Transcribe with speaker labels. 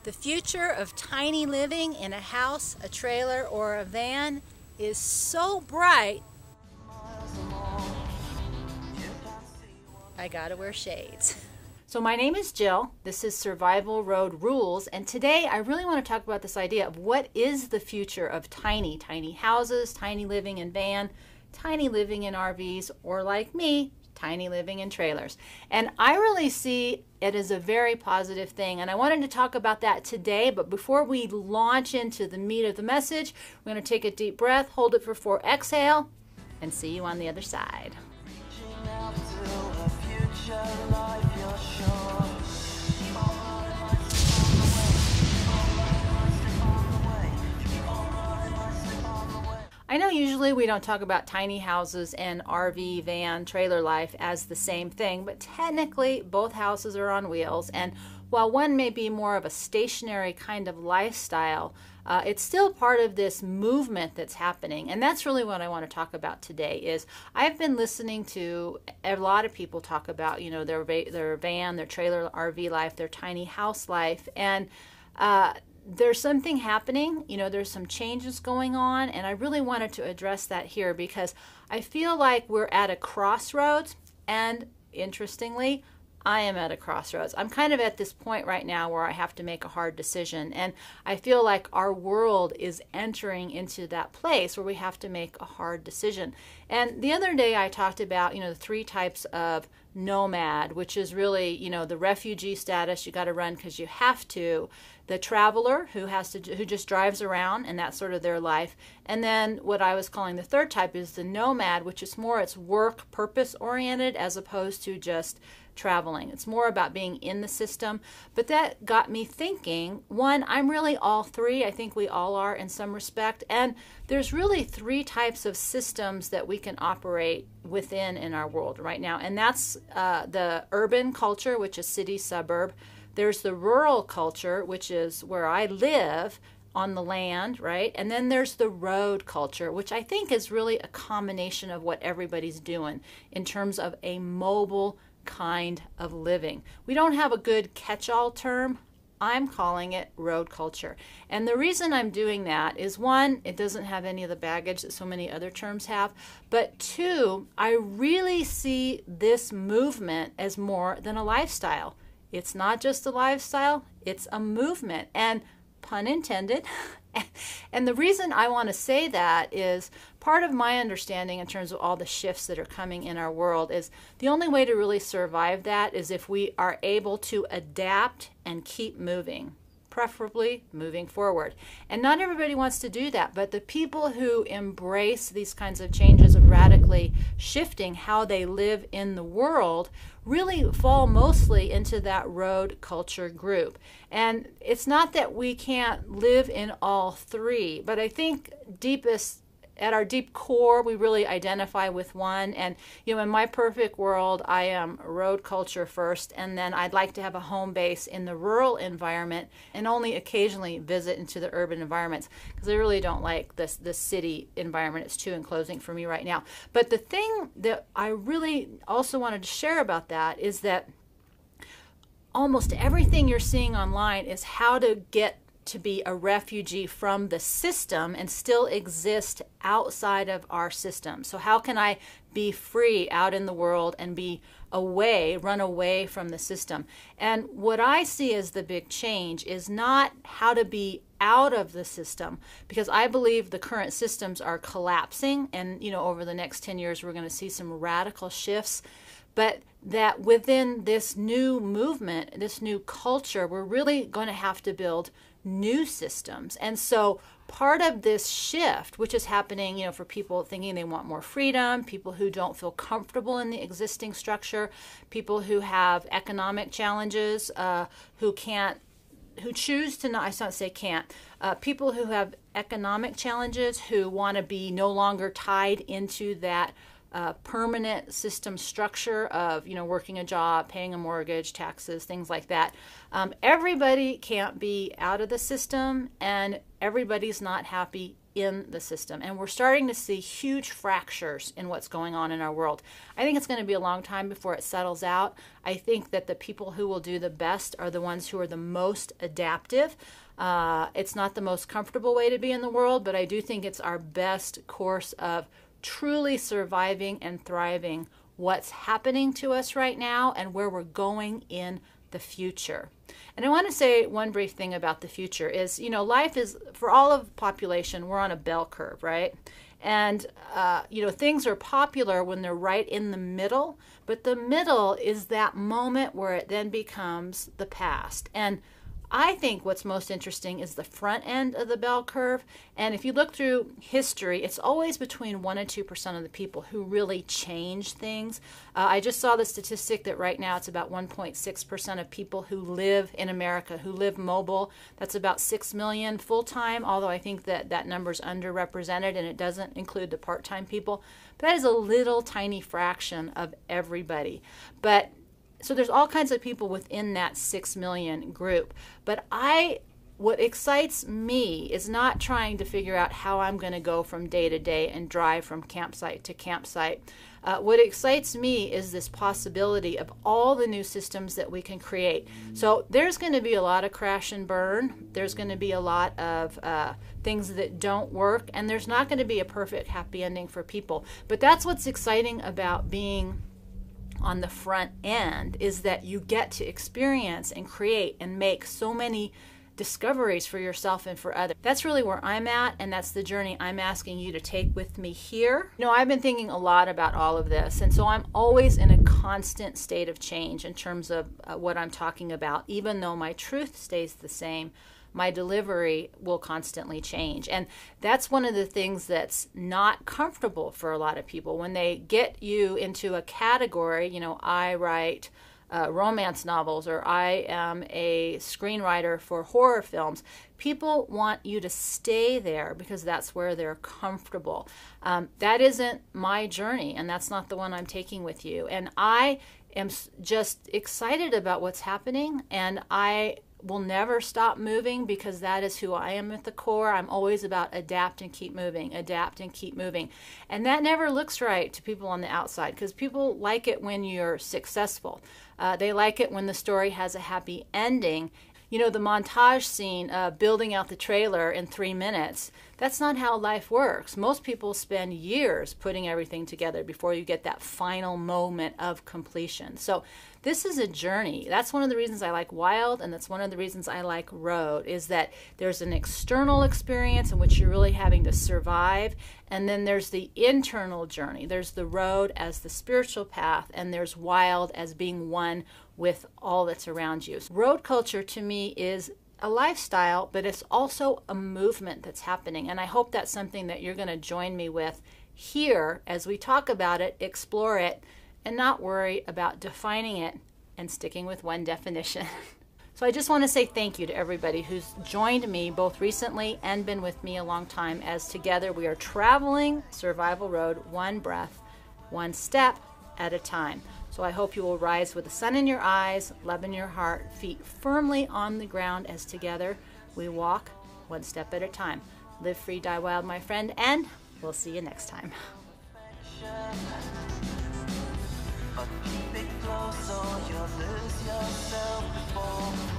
Speaker 1: The future of tiny living in a house, a trailer, or a van is so bright, I gotta wear shades. So my name is Jill, this is Survival Road Rules, and today I really want to talk about this idea of what is the future of tiny houses, tiny living in van, tiny living in RVs, or like me, tiny living in trailers. And I really see it as a very positive thing, and I wanted to talk about that today. But before we launch into the meat of the message, we're going to take a deep breath, hold it for 4, exhale, and see you on the other side. I know usually we don't talk about tiny houses and RV, van, trailer life as the same thing, but technically both houses are on wheels, and while one may be more of a stationary kind of lifestyle, it's still part of this movement that's happening. And that's really what I want to talk about today. Is I've been listening to a lot of people talk about, you know, their van, their trailer RV life, their tiny house life, and there's something happening, you know, there's some changes going on, and I really wanted to address that here because I feel like we're at a crossroads, and interestingly, I am at a crossroads. I'm kind of at this point right now where I have to make a hard decision, and I feel like our world is entering into that place where we have to make a hard decision. And the other day I talked about, you know, the 3 types of nomad, which is really, you know, the refugee status, you got to run because you have to, the traveler who just drives around, and that's sort of their life, and then what I was calling the 3rd type is the nomad, which is more, it's work purpose oriented as opposed to just traveling. It's more about being in the system. But that got me thinking, one, I'm really all 3. I think we all are in some respect. And there's really 3 types of systems that we can operate within in our world right now. And that's the urban culture, which is city, suburb. There's the rural culture, which is where I live on the land, right? And then there's the road culture, which I think is really a combination of what everybody's doing in terms of a mobile kind of living. We don't have a good catch-all term. I'm calling it road culture. And the reason I'm doing that is, 1, it doesn't have any of the baggage that so many other terms have, but 2, I really see this movement as more than a lifestyle. It's not just a lifestyle, it's a movement, and pun intended. And the reason I want to say that is part of my understanding in terms of all the shifts that are coming in our world is the only way to really survive that is if we are able to adapt and keep moving, preferably moving forward. And not everybody wants to do that, but the people who embrace these kinds of changes of radically shifting how they live in the world really fall mostly into that road culture group. And it's not that we can't live in all 3, but I think at our deep core, we really identify with one. And, you know, in my perfect world, I am road culture first, and then I'd like to have a home base in the rural environment and only occasionally visit into the urban environments because I really don't like this city environment. It's too enclosing for me right now. But the thing that I really also wanted to share about that is that almost everything you're seeing online is how to get to be a refugee from the system and still exist outside of our system. So how can I be free out in the world and be run away from the system? And what I see as the big change is not how to be out of the system, because I believe the current systems are collapsing, and, you know, over the next 10 years we're going to see some radical shifts. But that within this new movement, this new culture, we're really going to have to build new systems. And so part of this shift, which is happening, you know, for people thinking they want more freedom, people who don't feel comfortable in the existing structure, people who have economic challenges, who choose to not, I don't say can't, people who have economic challenges, who want to be no longer tied into that permanent system structure of, you know, working a job, paying a mortgage, taxes, things like that. Everybody can't be out of the system, and everybody's not happy in the system. And we're starting to see huge fractures in what's going on in our world. I think it's going to be a long time before it settles out. I think that the people who will do the best are the ones who are the most adaptive. It's not the most comfortable way to be in the world, but I do think it's our best course of truly surviving and thriving what's happening to us right now and where we're going in the future. And I want to say one brief thing about the future is, you know, life is, for all of population, we're on a bell curve, right? And, you know, things are popular when they're right in the middle, but the middle is that moment where it then becomes the past. And I think what's most interesting is the front end of the bell curve. And if you look through history, it's always between 1% and 2% of the people who really change things. I just saw the statistic that right now it's about 1.6% of people who live in America, who live mobile. That's about 6 million full-time, although I think that that number's underrepresented and it doesn't include the part-time people. But that is a little tiny fraction of everybody. But so there's all kinds of people within that 6 million group. But what excites me is not trying to figure out how I'm going to go from day to day and drive from campsite to campsite. What excites me is this possibility of all the new systems that we can create. So there's going to be a lot of crash and burn. There's going to be a lot of things that don't work. And there's not going to be a perfect happy ending for people. But that's what's exciting about being on the front end, is that you get to experience and create and make so many discoveries for yourself and for others. That's really where I'm at, and that's the journey I'm asking you to take with me here. You know, I've been thinking a lot about all of this, and so I'm always in a constant state of change in terms of what I'm talking about. Even though my truth stays the same, my delivery will constantly change. And that's one of the things that's not comfortable for a lot of people. When they get you into a category, you know, I write romance novels, or I am a screenwriter for horror films, people want you to stay there because that's where they're comfortable. That isn't my journey, and that's not the one I'm taking with you. And I am just excited about what's happening, and I will never stop moving because that is who I am at the core. I'm always about adapt and keep moving, adapt and keep moving. And that never looks right to people on the outside, because people like it when you're successful. They like it when the story has a happy ending. You know, the montage scene of building out the trailer in 3 minutes, that's not how life works. Most people spend years putting everything together before you get that final moment of completion. So this is a journey. That's one of the reasons I like Wild, and that's one of the reasons I like Road, is that there's an external experience in which you're really having to survive, and then there's the internal journey. There's the road as the spiritual path, and there's Wild as being one with all that's around you. Road culture to me is a lifestyle, but it's also a movement that's happening. And I hope that's something that you're going to join me with here as we talk about it, explore it, and not worry about defining it and sticking with one definition. So I just want to say thank you to everybody who's joined me both recently and been with me a long time, as together we are traveling Survival Road, one breath, one step at a time. So I hope you will rise with the sun in your eyes, love in your heart, feet firmly on the ground, as together we walk one step at a time. Live free, die wild, my friend, and we'll see you next time. But keep it close or you'll lose yourself before